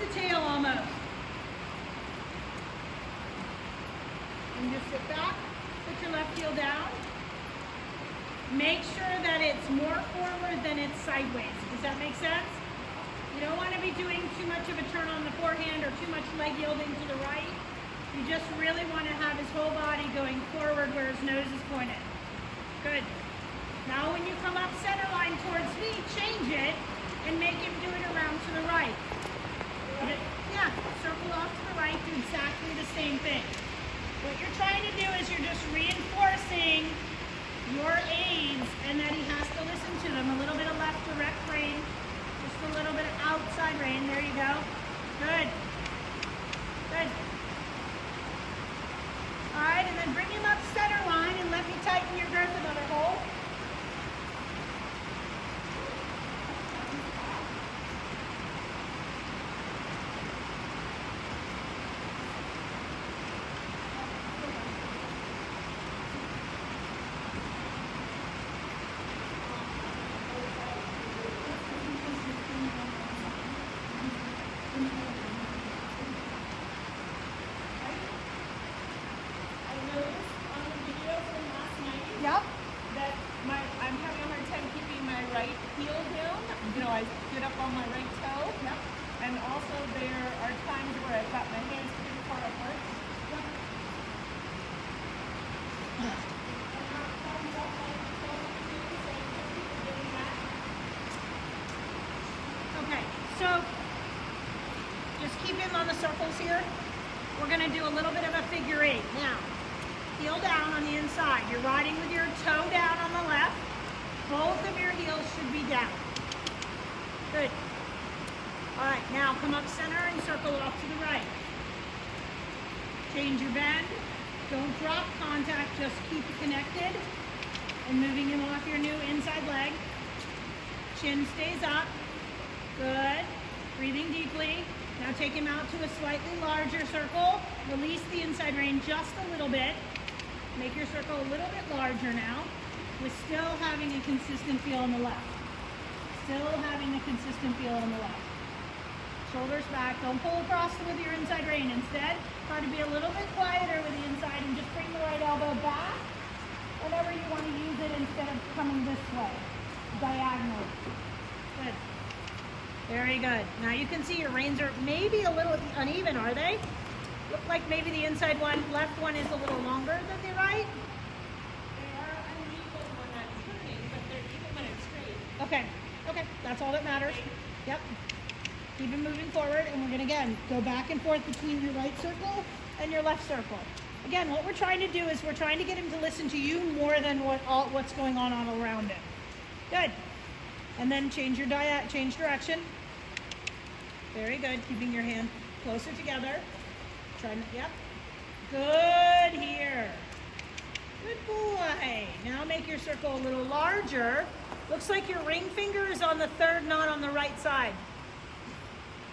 the tail almost. And just sit back, put your left heel down. Make sure that it's more forward than it's sideways. Does that make sense? You don't want to be doing too much of a turn on the forehand or too much leg yielding to the right. You just really want to have his whole body going forward where his nose is pointed. Good. Now when you come up center line towards me, change it and make him do it around to the right. Yeah, circle off to the right, do exactly the same thing. What you're trying to do is you're just reinforcing your aids and that he has to listen to them. A little bit of left direct rein, just a little bit of outside rein. There you go. Good. Good. All right, and then bring him up center line and let me tighten your girth another hole. Yep. That I'm having a hard time keeping my right heel down. You know, I get up on my right toe. Yep. And also there are times where I've got my hands pretty far apart. Okay, so just keep him on the circles here. We're gonna do a little bit of a figure eight. Now, heel down on the inside. You're riding with your toe down on the left. Both of your heels should be down. Good. All right, now come up center and circle off to the right. Change your bend. Don't drop contact, just keep it connected. And moving him off your new inside leg. Chin stays up. Good. Breathing deeply. Now take him out to a slightly larger circle. Release the inside rein just a little bit. Make your circle a little bit larger now. With still having a consistent feel on the left. Still having a consistent feel on the left. Shoulders back. Don't pull across with your inside rein. Instead, try to be a little bit quieter with the inside and just bring the right elbow back whenever you want to use it instead of coming this way, diagonally. Good. Very good. Now you can see your reins are maybe a little uneven, are they? Look like maybe the inside one, left one is a little longer than the right. They are uneven when I'm turning, but they're even when it's straight. Okay, okay, that's all that matters. Yep. Keep it moving forward, and we're gonna, again, go back and forth between your right circle and your left circle. Again, what we're trying to do is we're trying to get him to listen to you more than what's going on all around him. Good. And then change direction. Very good, keeping your hand closer together. Yep. Good here. Good boy. Now make your circle a little larger. Looks like your ring finger is on the third knot on the right side.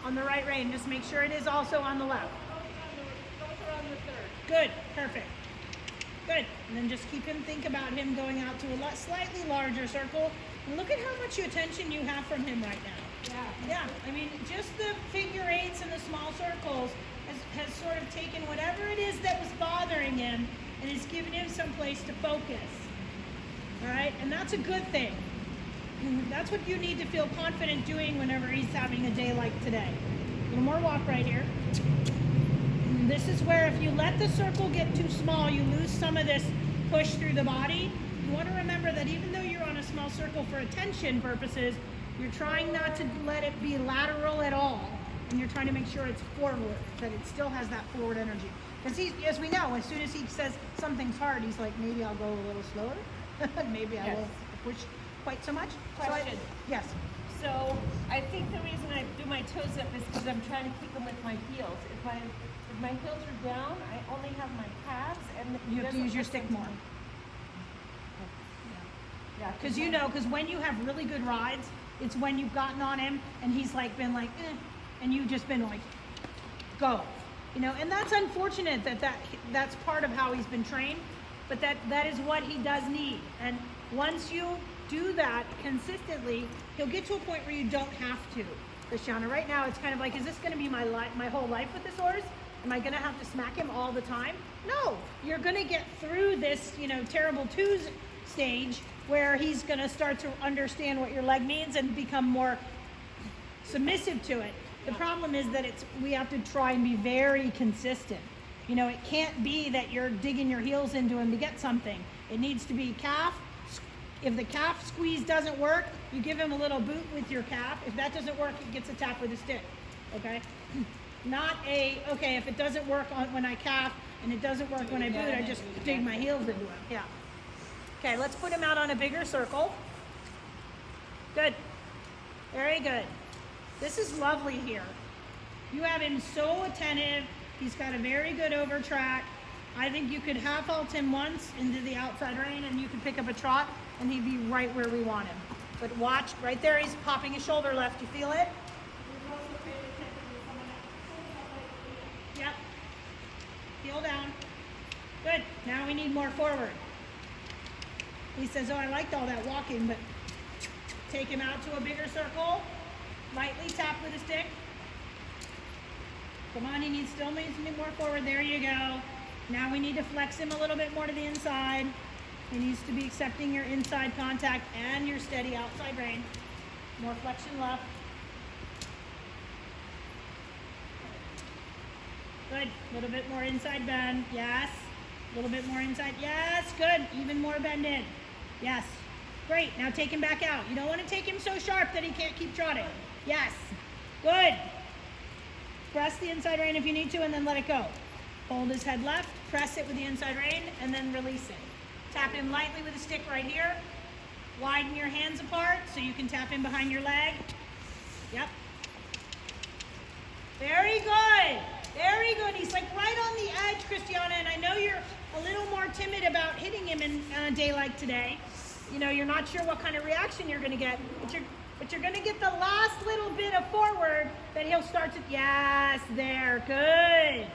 On the right rein. Just make sure it is also on the left. Both are on the third. Good. Perfect. Good. And then just keep him, think about him going out to a slightly larger circle. And look at how much attention you have from him right now. Yeah. I mean, just the figure eights and the small circles has sort of taken whatever it is that was bothering him and has given him some place to focus. All right? And that's a good thing. That's what you need to feel confident doing whenever he's having a day like today. A little more walk right here. And this is where if you let the circle get too small, you lose some of this push through the body. You want to remember that even though you're on a small circle for attention purposes, you're trying not to let it be lateral at all. And you're trying to make sure it's forward, that it still has that forward energy. Because as we know, as soon as he says something's hard, he's like, maybe I'll go a little slower. Maybe I won't push quite so much. Question. Yes. So I think the reason I do my toes up is because I'm trying to kick them with my heels. If my heels are down, I only have my calves, and You have to use your stick more. Yeah, Because when you have really good rides, it's when you've gotten on him and he's like been like, eh, and you've just been like, go. And that's unfortunate that's part of how he's been trained, but that is what he does need. And once you do that consistently, he'll get to a point where you don't have to. Christiana, right now it's kind of like, is this going to be my whole life with this horse? Am I going to have to smack him all the time? No, you're going to get through this, terrible twos stage where he's going to start to understand what your leg means and become more submissive to it. The problem is that we have to try and be very consistent. It can't be that you're digging your heels into him to get something. It needs to be calf. If the calf squeeze doesn't work, you give him a little boot with your calf. If that doesn't work, he gets a tap with a stick, okay? Not okay, if it doesn't work when I calf and it doesn't work when I boot, I just dig my heels into him, yeah. Okay, let's put him out on a bigger circle. Good, very good. This is lovely here. You have him so attentive. He's got a very good over track. I think you could half halt him once into the outside rein and you could pick up a trot and he'd be right where we want him. But watch, right there, he's popping his shoulder left. You feel it? Yep. Heel down. Good. Now we need more forward. He says, oh, I liked all that walking, but take him out to a bigger circle. Lightly tap with a stick. Come on, he still needs to be more forward. There you go. Now we need to flex him a little bit more to the inside. He needs to be accepting your inside contact and your steady outside rein. More flexion left. Good. A little bit more inside bend. Yes. A little bit more inside. Yes. Good. Even more bend in. Yes. Great. Now take him back out. You don't want to take him so sharp that he can't keep trotting. Yes. Good. Press the inside rein if you need to and then let it go. Hold his head left, press it with the inside rein, and then release it. Tap him lightly with a stick right here. Widen your hands apart so you can tap him behind your leg. Yep. Very good. Very good. He's like right on the edge, Christiana, and I know you're a little more timid about hitting him on a day like today. You're not sure what kind of reaction you're going to get, but you're going to get the last little bit of forward that he'll start to, yes, there, good.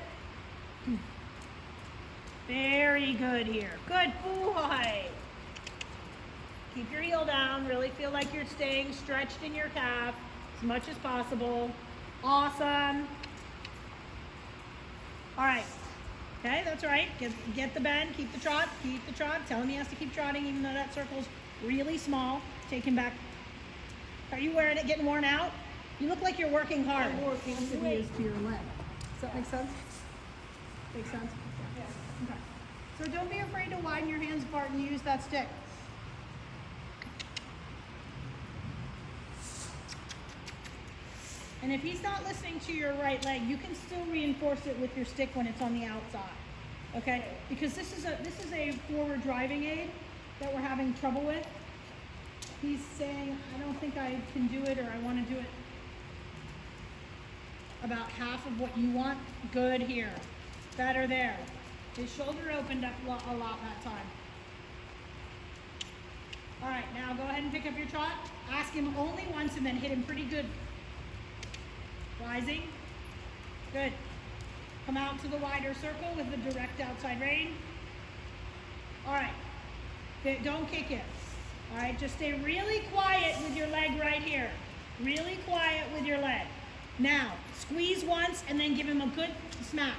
Very good here. Good boy. Keep your heel down. Really feel like you're staying stretched in your calf as much as possible. Awesome. All right. Okay, that's right. Get the bend. Keep the trot. Keep the trot. Tell him he has to keep trotting even though that circle's really small. Take him back. Are you wearing it getting worn out? You look like you're working hard. I'm more sensitive is to your leg. Does that make sense? Makes sense? Yeah. Okay. So don't be afraid to widen your hands apart and use that stick. And if he's not listening to your right leg, you can still reinforce it with your stick when it's on the outside. Okay? Because this is a forward driving aid that we're having trouble with. He's saying, I don't think I can do it, or I want to do it about half of what you want. Good here. Better there. His shoulder opened up a lot that time. All right, now go ahead and pick up your trot. Ask him only once and then hit him pretty good. Rising. Good. Come out to the wider circle with the direct outside rein. All right. Don't kick it. All right, just stay really quiet with your leg right here. Really quiet with your leg. Now, squeeze once and then give him a good smack.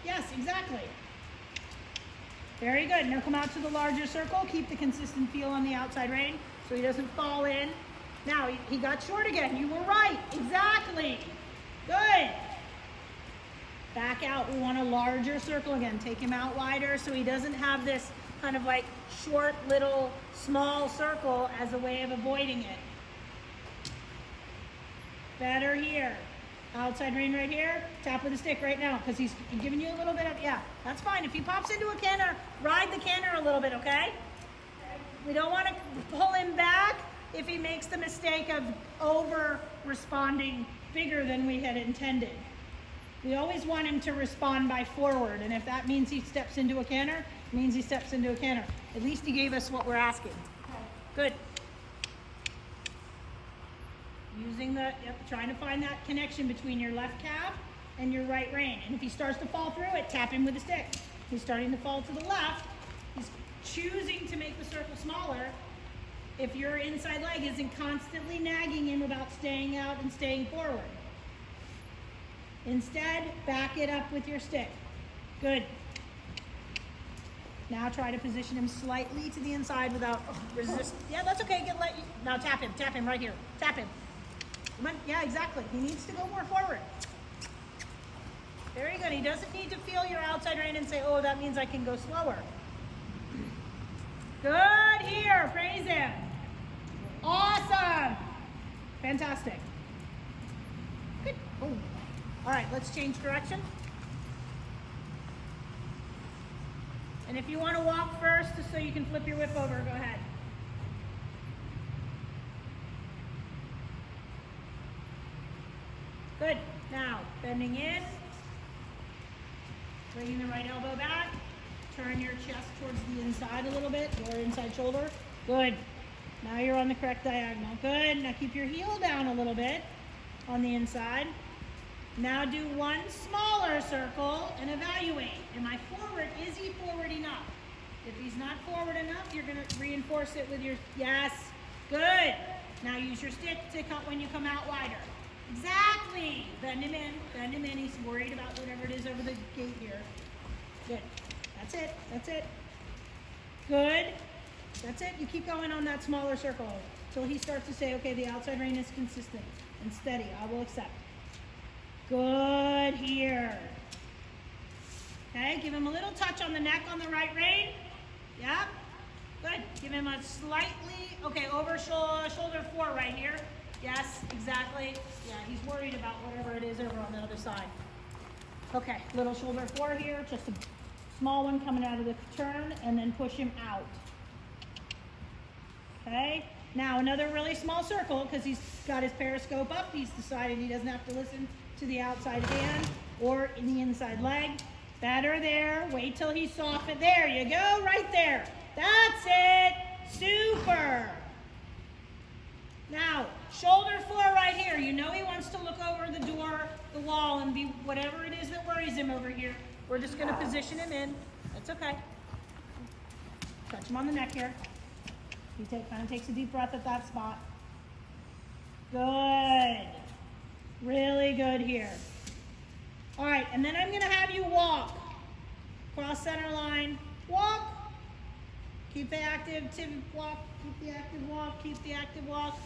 Yes, exactly. Very good. Now come out to the larger circle. Keep the consistent feel on the outside rein so he doesn't fall in. Now, he got short again. You were right. Exactly. Good. Back out. We want a larger circle again. Take him out wider so he doesn't have this kind of like short, little, small circle as a way of avoiding it. Better here. Outside rein right here. Tap with the stick right now because he's giving you a little bit of, yeah, that's fine. If he pops into a canter, ride the canter a little bit, okay? We don't want to pull him back if he makes the mistake of over-responding bigger than we had intended. We always want him to respond by forward, and if that means he steps into a canter, it means he steps into a canter. At least he gave us what we're asking. Good. Using trying to find that connection between your left calf and your right rein. And if he starts to fall through it, tap him with a stick. He's starting to fall to the left. He's choosing to make the circle smaller. if your inside leg isn't constantly nagging him about staying out and staying forward. Instead, back it up with your stick. Good. Now try to position him slightly to the inside without resist. Yeah, that's okay. Now tap him right here. Tap him. Come on. Yeah, exactly. He needs to go more forward. Very good. He doesn't need to feel your outside rein and say, oh, that means I can go slower. Good here. Praise him. Awesome. Fantastic. Good. Oh. All right, let's change direction. And if you want to walk first, just so you can flip your whip over, go ahead. Good. Now, bending in, bringing the right elbow back, turn your chest towards the inside a little bit, your inside shoulder. Good. Now you're on the correct diagonal. Good. Now keep your heel down a little bit on the inside. Now do one smaller circle and evaluate. Am I forward? Is he forward enough? If he's not forward enough, you're going to reinforce it with your, yes, good. Now use your stick to cut when you come out wider. Exactly. Bend him in, bend him in. He's worried about whatever it is over the gate here. Good. That's it, that's it. Good. That's it. You keep going on that smaller circle until he starts to say, okay, the outside rein is consistent and steady. I will accept. Good here. Okay, give him a little touch on the neck on the right rein. Yep. Good. Give him a slightly, okay, over shoulder 4 right here. Yes, exactly. Yeah, he's worried about whatever it is over on the other side. Okay, little shoulder 4 here, just a small one coming out of the turn, and then push him out. Okay, now another really small circle because he's got his periscope up. He's decided he doesn't have to listen to the outside hand or in the inside leg. Better there. Wait till he's soft. There you go, right there. That's it. Super. Now, shoulder 4 right here. You know he wants to look over the door, the wall, and be whatever it is that worries him over here. We're just going to position him in. That's okay. Touch him on the neck here. He kind of takes a deep breath at that spot. Good. Really good here. All right, and then I'm going to have you walk. Cross center line. Walk. Keep the active walk. Keep the active walk. Keep the active walk.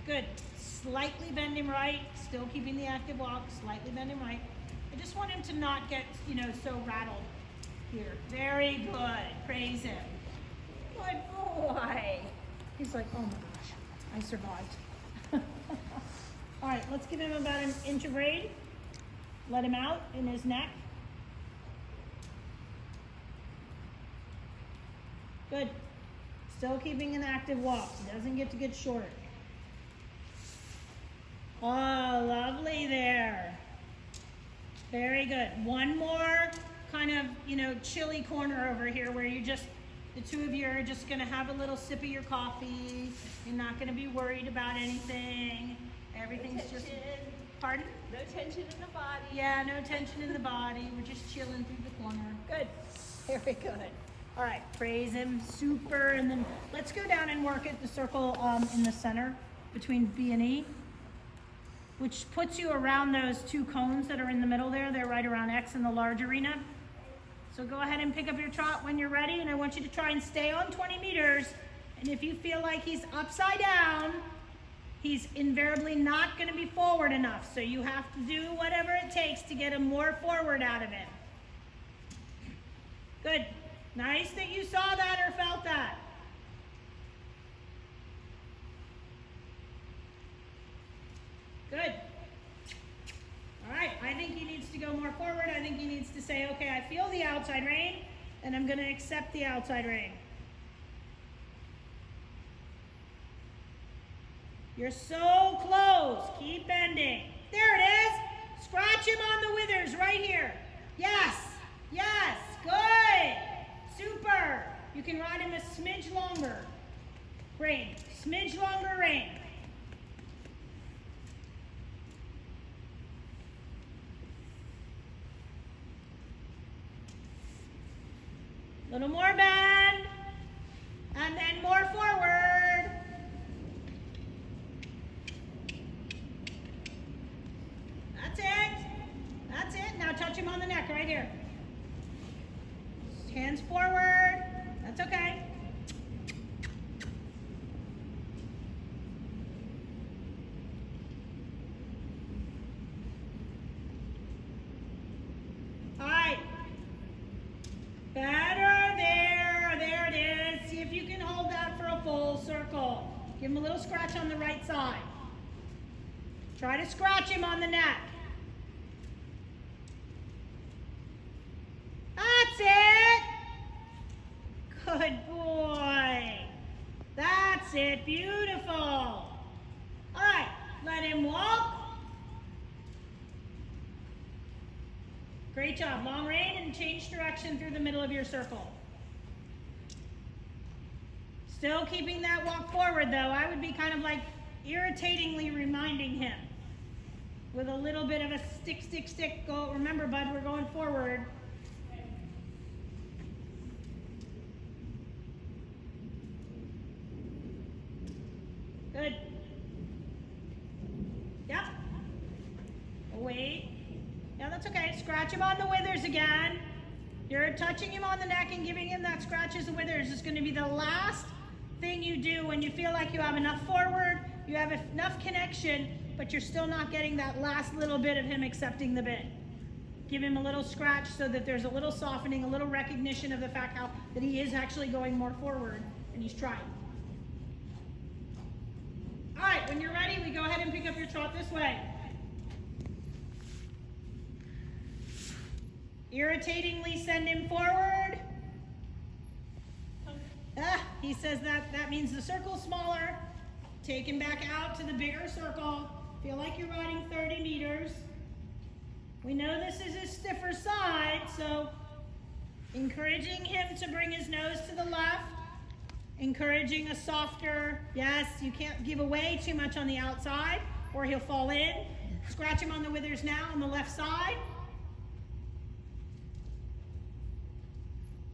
Good. Slightly bend him right. Still keeping the active walk. Slightly bend him right. I just want him to not get, so rattled here. Very good. Praise him. Good boy. He's like, oh my gosh, I survived. All right, let's give him about an inch of rein. Let him out in his neck. Good. Still keeping an active walk. He doesn't get short. Oh, lovely there. Very good. One more kind of, chilly corner over here where the two of you are just going to have a little sip of your coffee. You're not going to be worried about anything. Everything's just, pardon? No tension in the body. Yeah, no tension in the body. We're just chilling through the corner. Good. Very good. All right, praise him. Super. And then let's go down and work at the circle in the center between B and E, which puts you around those 2 cones that are in the middle there. They're right around X in the large arena. So go ahead and pick up your trot when you're ready, and I want you to try and stay on 20 meters. And if you feel like he's upside down, he's invariably not going to be forward enough. So you have to do whatever it takes to get him more forward out of it. Good. Nice that you saw that or felt that. Good. All right, I think he needs to go more forward. I think he needs to say, okay, I feel the outside rein, and I'm going to accept the outside rein. You're so close. Keep bending. There it is. Scratch him on the withers right here. Yes. Yes. Good. Super. You can ride him a smidge longer. Rein. Smidge longer rein. Little more bend. And then more forward. Hands forward. That's okay. All right. Better there. There it is. See if you can hold that for a full circle. Give him a little scratch on the right side. Try to scratch him on the neck. That's it. Good boy. That's it. Beautiful. All right. Let him walk. Great job. Long rein and change direction through the middle of your circle. Still keeping that walk forward though. I would be kind of like irritatingly reminding him with a little bit of a stick. Go. Remember, bud, we're going forward. Good. Yep. Wait. Yeah, that's okay. Scratch him on the withers again. You're touching him on the neck and giving him that scratches and withers. It's going to be the last thing you do when you feel like you have enough forward, you have enough connection, but you're still not getting that last little bit of him accepting the bit. Give him a little scratch so that there's a little softening, a little recognition of the fact that he is actually going more forward and he's trying. All right, when you're ready, we go ahead and pick up your trot this way. Irritatingly send him forward. He says that means the circle's smaller. Take him back out to the bigger circle. Feel like you're riding 30 meters. We know this is his stiffer side, so encouraging him to bring his nose to the left. Encouraging a softer, yes, you can't give away too much on the outside or he'll fall in. Scratch him on the withers now on the left side.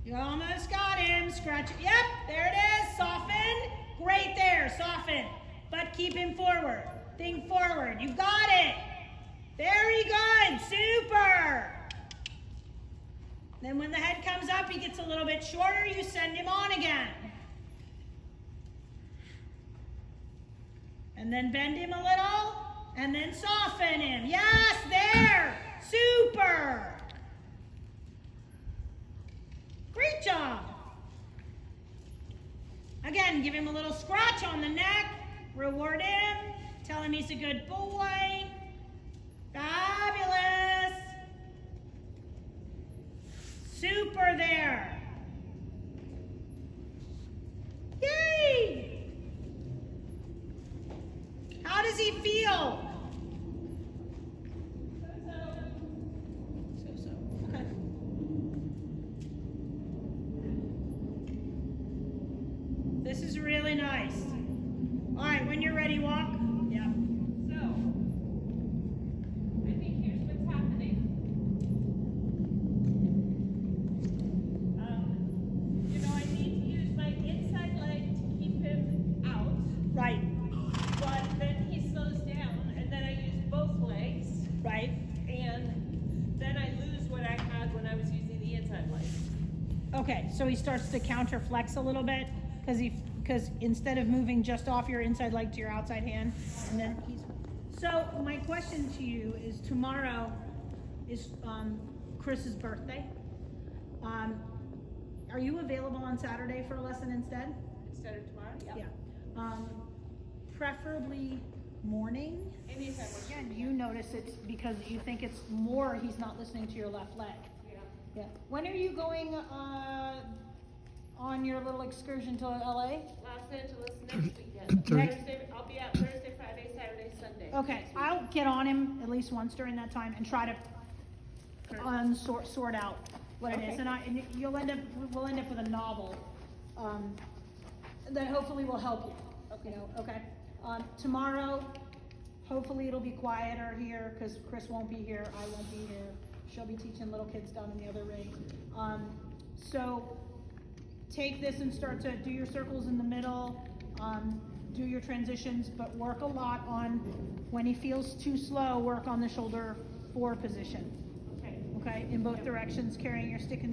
You almost got him. Scratch it. Yep, there it is. Soften. Great there. Soften. But keep him forward. Think forward. You got it. Very good. Super. Then when the head comes up, he gets a little bit shorter. You send him on again. And then bend him a little. And then soften him. Yes, there. Super. Great job. Again, give him a little scratch on the neck. Reward him. Tell him he's a good boy. Fabulous. Super there. Yay! How does he feel? So. Okay. This is really nice. All right, when you're ready, walk. Yeah. So, I think here's what's happening. I need to use my inside leg to keep him out, Right. but then he slows down, and then I use both legs, Right. and then I lose what I had when I was using the inside leg. Okay, so he starts to counter flex a little bit because instead of moving just off your inside leg to your outside hand, and then he's. So my question to you is: tomorrow is Chris's birthday. Are you available on Saturday for a lesson instead? Instead of tomorrow? Yeah. Preferably morning. Anytime. Again, you notice it's because you think it's more he's not listening to your left leg. Yeah. When are you going on your little excursion to LA? Los Angeles next weekend. Thursday, I'll be out Thursday, Friday, Saturday, Sunday. Okay, I'll get on him at least once during that time and try to sort out what it is, and we'll end up with a novel that hopefully will help you. Okay. Okay. Tomorrow, hopefully it'll be quieter here because Chris won't be here. I won't be here. She'll be teaching little kids down in the other ring. So take this and start to do your circles in the middle, do your transitions, but work a lot on when he feels too slow, work on the shoulder 4 position. Okay. Okay, in both directions, carrying your stick in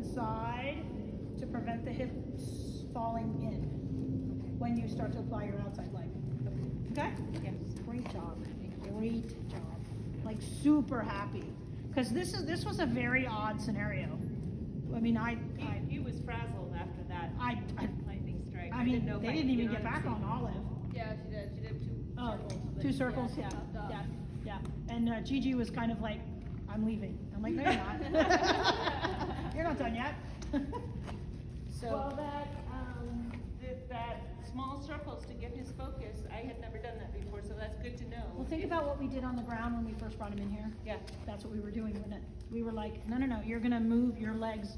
inside to prevent the hips falling in when you start to apply your outside leg. Okay? Yes. Great job. Great job. Like super happy. Because this was a very odd scenario. I mean, He was frazzled after that I lightning strike. I mean, didn't know they if didn't even you know get what I'm back on saying? Olive. Yeah, she did. She did two Oh, circles. but two circles, yeah, yeah, popped up. yeah. And Gigi was kind of like, I'm leaving. I'm like, no, you're not. You're not done yet. Well, So, that small circles to get his focus, I had never done that before, so that's good to know. well, think about what we did on the ground when we first brought him in here. Yeah. That's what we were doing with it. We were like, no, you're gonna move your legs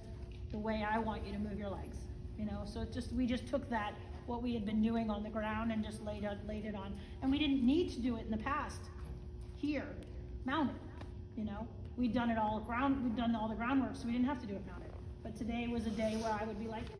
the way I want you to move your legs. You know, so we just took that, what we had been doing on the ground and just laid it on. And we didn't need to do it in the past, here, mounted, you know. We'd done all the groundwork, so we didn't have to do it mounted. But today was a day where I would be like,